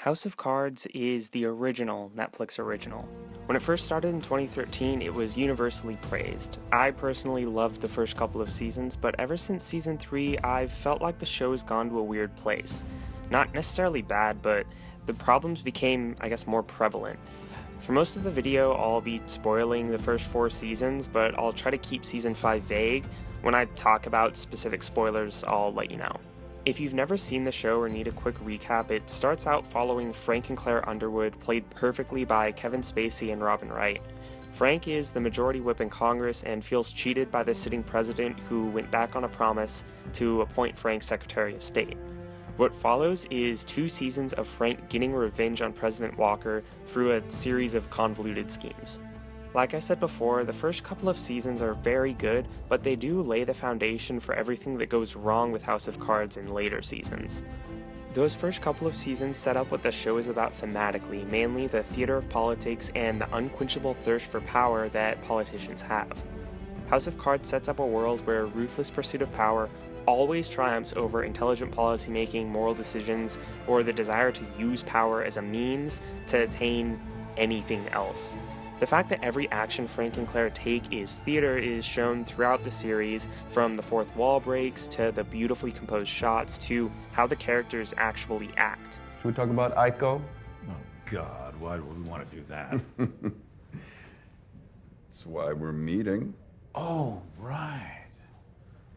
House of Cards is the original Netflix original. When it first started in 2013, it was universally praised. I personally loved the first couple of seasons, but ever since season 3, I've felt like the show has gone to a weird place. Not necessarily bad, but the problems became, more prevalent. For most of the video, I'll be spoiling the first 4 seasons, but I'll try to keep season 5 vague. When I talk about specific spoilers, I'll let you know. If you've never seen the show or need a quick recap, it starts out following Frank and Claire Underwood, played perfectly by Kevin Spacey and Robin Wright. Frank is the majority whip in Congress and feels cheated by the sitting president, who went back on a promise to appoint Frank Secretary of State. What follows is 2 seasons of Frank getting revenge on President Walker through a series of convoluted schemes. Like I said before, the first couple of seasons are very good, but they do lay the foundation for everything that goes wrong with House of Cards in later seasons. Those first couple of seasons set up what the show is about thematically, mainly the theater of politics and the unquenchable thirst for power that politicians have. House of Cards sets up a world where ruthless pursuit of power always triumphs over intelligent policymaking, moral decisions, or the desire to use power as a means to attain anything else. The fact that every action Frank and Claire take is theater is shown throughout the series, from the fourth wall breaks to the beautifully composed shots to how the characters actually act. Should we talk about Aiko? Oh, God, why would we want to do that? That's why we're meeting. Oh, right.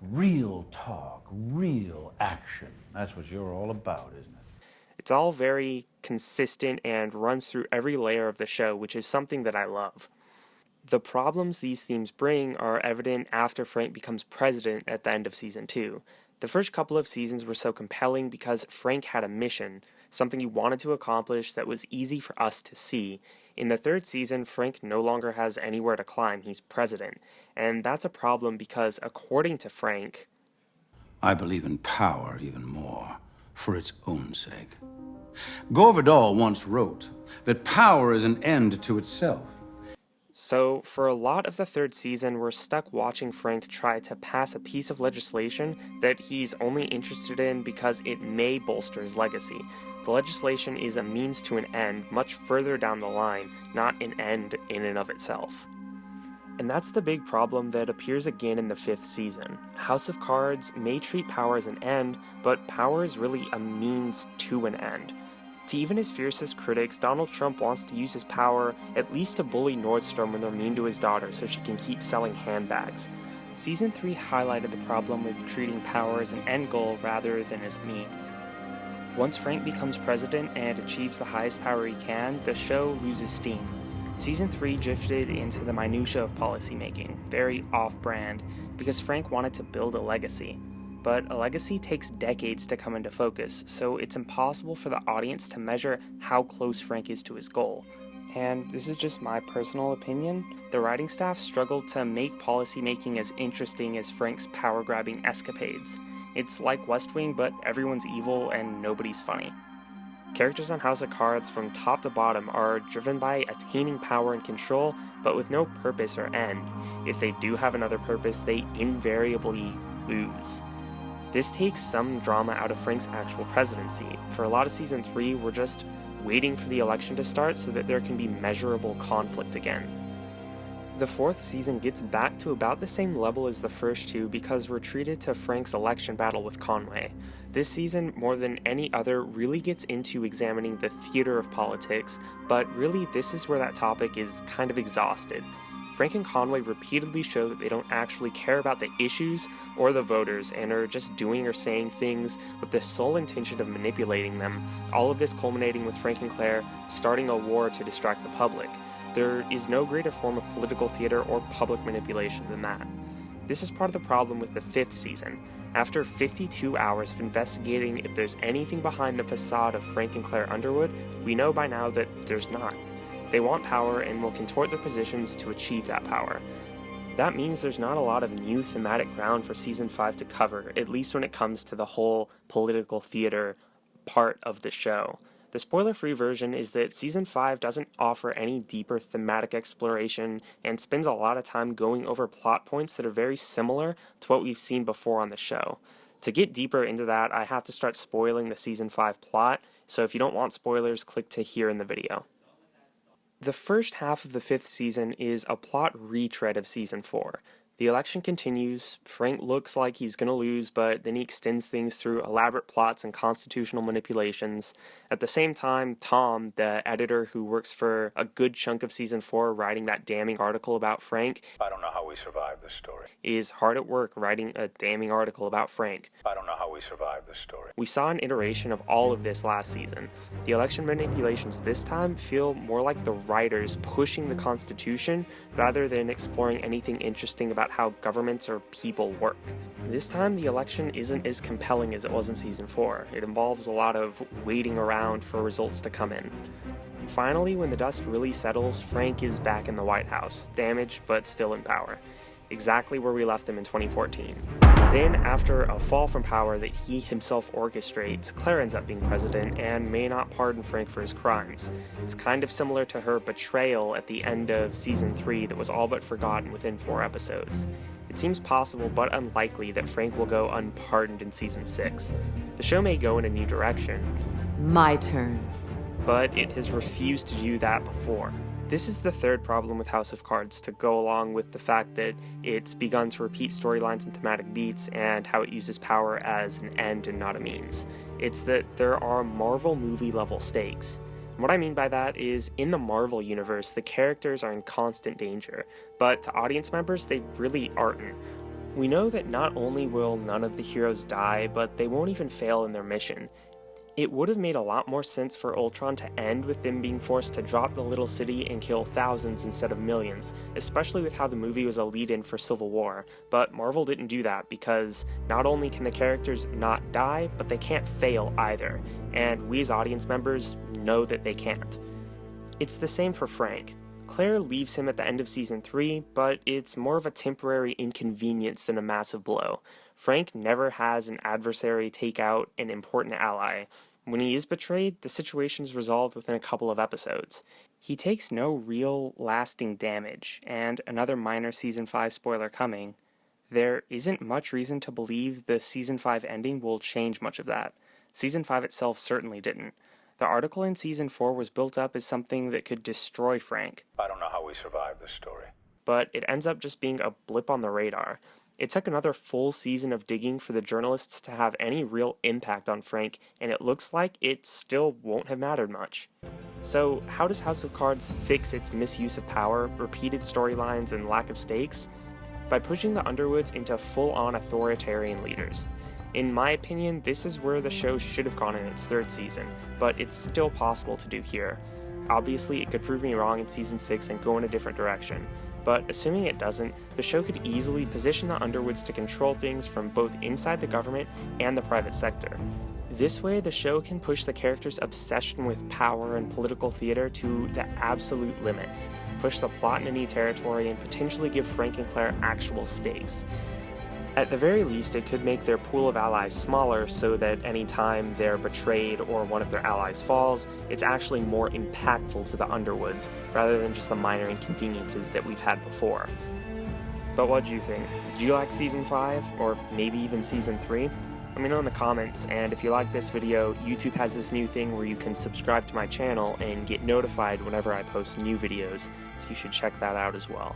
Real talk, real action. That's what you're all about, isn't it? It's all very consistent and runs through every layer of the show, which is something that I love. The problems these themes bring are evident after Frank becomes president at the end of season 2. The first couple of seasons were so compelling because Frank had a mission, something he wanted to accomplish that was easy for us to see. In the 3rd season, Frank no longer has anywhere to climb, he's president. And that's a problem because, according to Frank, I believe in power even more, for its own sake. Gore Vidal once wrote that power is an end to itself. So, for a lot of the 3rd season, we're stuck watching Frank try to pass a piece of legislation that he's only interested in because it may bolster his legacy. The legislation is a means to an end much further down the line, not an end in and of itself. And that's the big problem that appears again in the 5th season. House of Cards may treat power as an end, but power is really a means to an end. To even his fiercest critics, Donald Trump wants to use his power at least to bully Nordstrom when they're mean to his daughter so she can keep selling handbags. Season 3 highlighted the problem with treating power as an end goal rather than as a means. Once Frank becomes president and achieves the highest power he can, the show loses steam. Season 3 drifted into the minutiae of policymaking, very off-brand, because Frank wanted to build a legacy. But a legacy takes decades to come into focus, so it's impossible for the audience to measure how close Frank is to his goal. And this is just my personal opinion, the writing staff struggled to make policymaking as interesting as Frank's power-grabbing escapades. It's like West Wing, but everyone's evil and nobody's funny. Characters on House of Cards from top to bottom are driven by attaining power and control, but with no purpose or end. If they do have another purpose, they invariably lose. This takes some drama out of Frank's actual presidency. For a lot of season 3, we're just waiting for the election to start so that there can be measurable conflict again. The 4th season gets back to about the same level as the first 2 because we're treated to Frank's election battle with Conway. This season, more than any other, really gets into examining the theater of politics, but really this is where that topic is kind of exhausted. Frank and Conway repeatedly show that they don't actually care about the issues or the voters and are just doing or saying things with the sole intention of manipulating them, all of this culminating with Frank and Claire starting a war to distract the public. There is no greater form of political theater or public manipulation than that. This is part of the problem with the 5th season. After 52 hours of investigating if there's anything behind the facade of Frank and Claire Underwood, we know by now that there's not. They want power and will contort their positions to achieve that power. That means there's not a lot of new thematic ground for season 5 to cover, at least when it comes to the whole political theater part of the show. The spoiler-free version is that season 5 doesn't offer any deeper thematic exploration and spends a lot of time going over plot points that are very similar to what we've seen before on the show. To get deeper into that, I have to start spoiling the season 5 plot, So if you don't want spoilers, click to here in the video. The first half of the 5th season is a plot retread of season 4. The election continues, Frank looks like he's gonna lose, but then he extends things through elaborate plots and constitutional manipulations. At the same time, Tom, the editor who works for a good chunk of season 4 writing that damning article about Frank, I don't know how we survived this story. is hard at work writing a damning article about Frank. I don't know how we survived this story. We saw an iteration of all of this last season. The election manipulations this time feel more like the writers pushing the Constitution rather than exploring anything interesting about how governments or people work. This time, the election isn't as compelling as it was in season 4. It involves a lot of waiting around for results to come in. Finally, when the dust really settles, Frank is back in the White House, damaged but still in power. Exactly where we left him in 2014. Then, after a fall from power that he himself orchestrates, Claire ends up being president and may not pardon Frank for his crimes. It's kind of similar to her betrayal at the end of season 3 that was all but forgotten within 4 episodes. It seems possible but unlikely that Frank will go unpardoned in season 6. The show may go in a new direction. My turn. But it has refused to do that before. This is the third problem with House of Cards, to go along with the fact that it's begun to repeat storylines and thematic beats, and how it uses power as an end and not a means. It's that there are Marvel movie level stakes. And what I mean by that is, in the Marvel universe, the characters are in constant danger, but to audience members, they really aren't. We know that not only will none of the heroes die, but they won't even fail in their mission. It would have made a lot more sense for Ultron to end with them being forced to drop the little city and kill thousands instead of millions, especially with how the movie was a lead-in for Civil War. But Marvel didn't do that because not only can the characters not die, but they can't fail either, and we as audience members know that they can't. It's the same for Frank. Claire leaves him at the end of season 3, but it's more of a temporary inconvenience than a massive blow. Frank never has an adversary take out an important ally. When he is betrayed, the situation is resolved within a couple of episodes. He takes no real lasting damage, and another minor season 5 spoiler coming, there isn't much reason to believe the season 5 ending will change much of that. Season 5 itself certainly didn't. The article in season 4 was built up as something that could destroy Frank. I don't know how we survived this story. But it ends up just being a blip on the radar. It took another full season of digging for the journalists to have any real impact on Frank, and it looks like it still won't have mattered much. So, how does House of Cards fix its misuse of power, repeated storylines, and lack of stakes? By pushing the Underwoods into full-on authoritarian leaders. In my opinion, this is where the show should have gone in its 3rd season, but it's still possible to do here. Obviously, it could prove me wrong in season 6 and go in a different direction. But assuming it doesn't, the show could easily position the Underwoods to control things from both inside the government and the private sector. This way, the show can push the characters' obsession with power and political theater to the absolute limits, push the plot into new territory, and potentially give Frank and Claire actual stakes. At the very least, it could make their pool of allies smaller so that any time they're betrayed or one of their allies falls, it's actually more impactful to the Underwoods, rather than just the minor inconveniences that we've had before. But what do you think? Did you like Season 5, or maybe even Season 3? Let me know in the comments, and if you like this video, YouTube has this new thing where you can subscribe to my channel and get notified whenever I post new videos, so you should check that out as well.